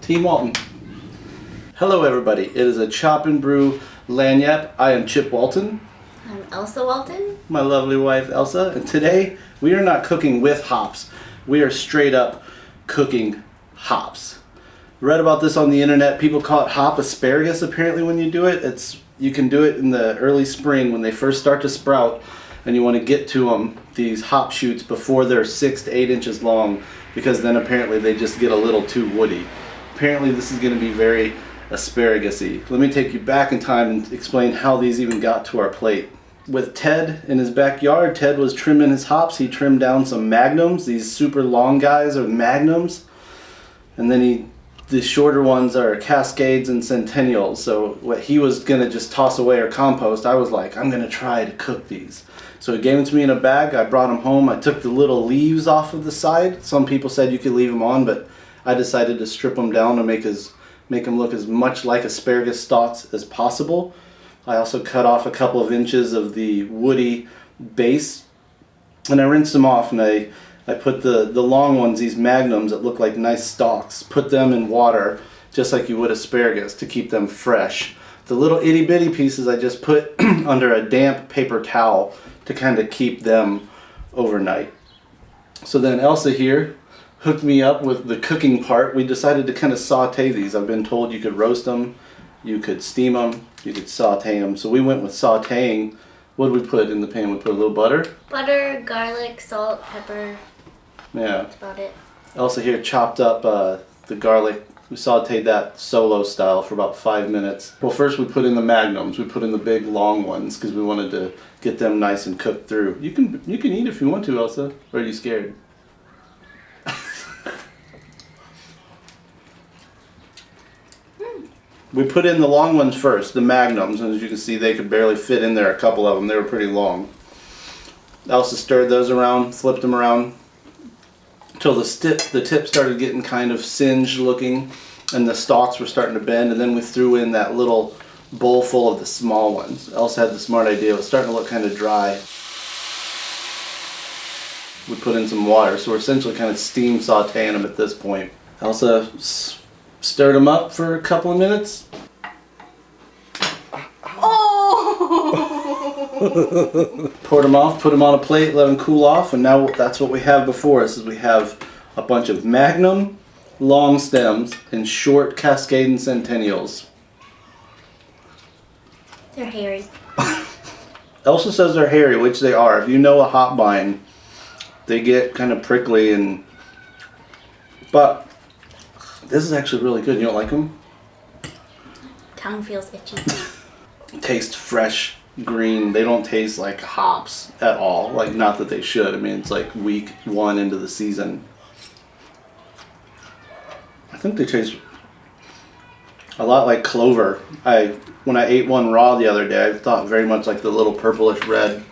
Team Walton. Hello everybody, it is a Chop and Brew Lagniappe. I am Chip Walton. I'm Elsa Walton. My lovely wife Elsa, and today we are not cooking with hops. We are straight up cooking hops. Read about this on the internet. People call it hop asparagus apparently when you do it. You can do it in the early spring when they first start to sprout, and you want to get to them, these hop shoots, before they're 6 to 8 inches long, because then apparently they just get a little too woody. Apparently this is going to be very asparagus-y. Let me take you back in time and explain how these even got to our plate. With Ted in his backyard, Ted was trimming his hops. He trimmed down some magnums. These super long guys are magnums. And then the shorter ones are cascades and centennials. So what he was going to just toss away or compost, I was like, I'm going to try to cook these. So he gave them to me in a bag. I brought them home. I took the little leaves off of the side. Some people said you could leave them on, but I decided to strip them down to make them look as much like asparagus stalks as possible. I also cut off a couple of inches of the woody base, and I rinsed them off, and I put the long ones, these magnums that look like nice stalks, put them in water just like you would asparagus to keep them fresh. The little itty bitty pieces I just put under a damp paper towel to kind of keep them overnight. So then Elsa here hooked me up with the cooking part. We decided to kind of saute these. I've been told you could roast them, you could steam them, you could saute them. So we went with sauteing. What did we put in the pan? We put a little butter? Butter, garlic, salt, pepper. Yeah. That's about it. Elsa here chopped up the garlic. We sauteed that solo style for about 5 minutes. Well, first we put in the magnums. We put in the big long ones because we wanted to get them nice and cooked through. You can eat if you want to, Elsa. Or are you scared? We put in the long ones first, the magnums, and as you can see they could barely fit in there, a couple of them. They were pretty long. Elsa stirred those around, flipped them around until the tip started getting kind of singed looking and the stalks were starting to bend, and then we threw in that little bowl full of the small ones. Elsa had the smart idea. It was starting to look kind of dry. We put in some water, so we're essentially kind of steam sauteing them at this point. Elsa stirred them up for a couple of minutes. Oh! Poured them off, put them on a plate, let them cool off, and now that's what we have before us. Is we have a bunch of magnum, long stems, and short cascade and centennials. They're hairy. Elsa says they're hairy, which they are. If you know a hop vine, they get kind of prickly, but this is actually really good. You don't like them? Tongue feels itchy. Taste fresh, green. They don't taste like hops at all. Like, not that they should. I mean, it's like week 1 into the season. I think they taste a lot like clover. When I ate one raw the other day, I thought very much like the little purplish red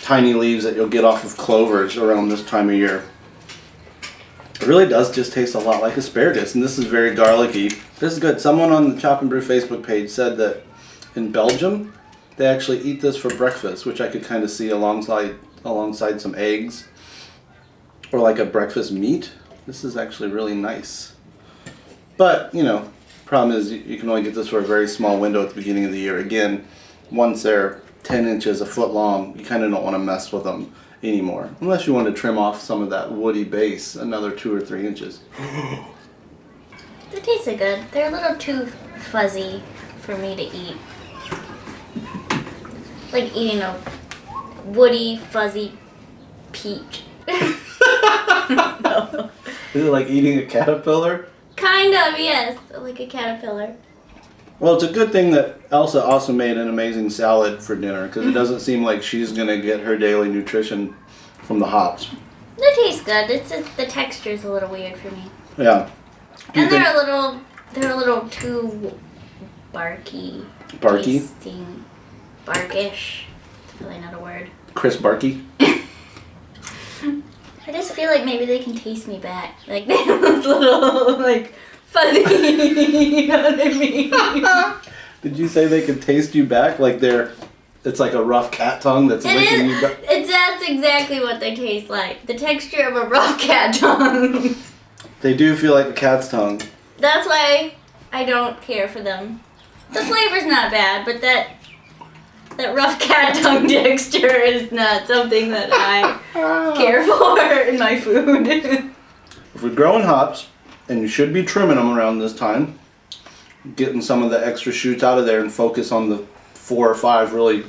tiny leaves that you'll get off of clovers around this time of year. It really does just taste a lot like asparagus, and this is very garlicky. This is good. Someone on the Chop and Brew Facebook page said that in Belgium, they actually eat this for breakfast, which I could kind of see alongside some eggs or like a breakfast meat. This is actually really nice. But, problem is you can only get this for a very small window at the beginning of the year. Again, once they're 10 inches, a foot long, you kind of don't want to mess with them anymore, unless you want to trim off some of that woody base another 2 or 3 inches. They taste good. They're a little too fuzzy for me to eat. Like eating a woody, fuzzy peach. No. Is it like eating a caterpillar? Kind of, yes. Like a caterpillar. Well, it's a good thing that Elsa also made an amazing salad for dinner, because it doesn't seem like she's going to get her daily nutrition from the hops. They taste good. It's just, the texture's a little weird for me. Yeah. And they're a little too barky. Barky? Tasting. Barkish. It's really not a word. Chris Barky? I just feel like maybe they can taste me back. Like they have this little, like, fuzzy, you know what I mean? Did you say they can taste you back? Like it's like a rough cat tongue that's licking you back? That's exactly what they taste like. The texture of a rough cat tongue. They do feel like a cat's tongue. That's why I don't care for them. The flavor's not bad, but that rough cat tongue texture is not something that I care for in my food. If we're growing hops, and you should be trimming them around this time, getting some of the extra shoots out of there and focus on the 4 or 5 really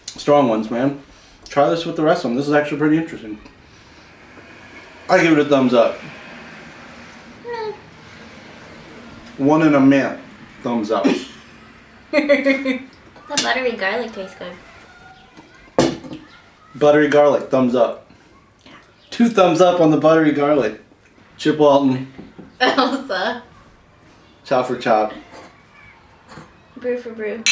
strong ones, man. Try this with the rest of them. This is actually pretty interesting. I give it a thumbs up. 1 and a mint. Thumbs up. The buttery garlic tastes good. Buttery garlic. Thumbs up. 2 thumbs up on the buttery garlic. Chip Walton. Elsa. Chop for chop. Brew for brew.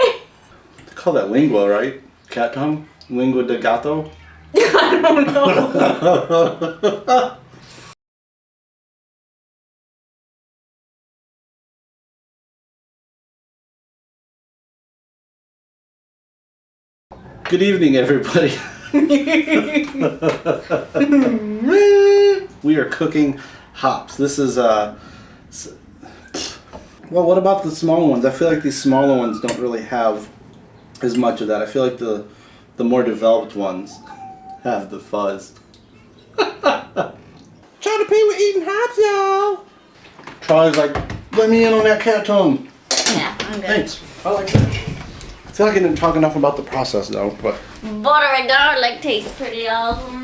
They call that lingua, right? Cat tongue? Lingua de gato? I don't know. Good evening, everybody. We are cooking hops. This is well, what about the small ones? I feel like these smaller ones don't really have as much of that. I feel like the more developed ones have the fuzz. Trying to pay with eating hops, y'all. Charlie's like, let me in on that cat tongue. Yeah, I'm good. Thanks. I like that. I feel like I didn't talk enough about the process though, but Buttery garlic tastes pretty awesome.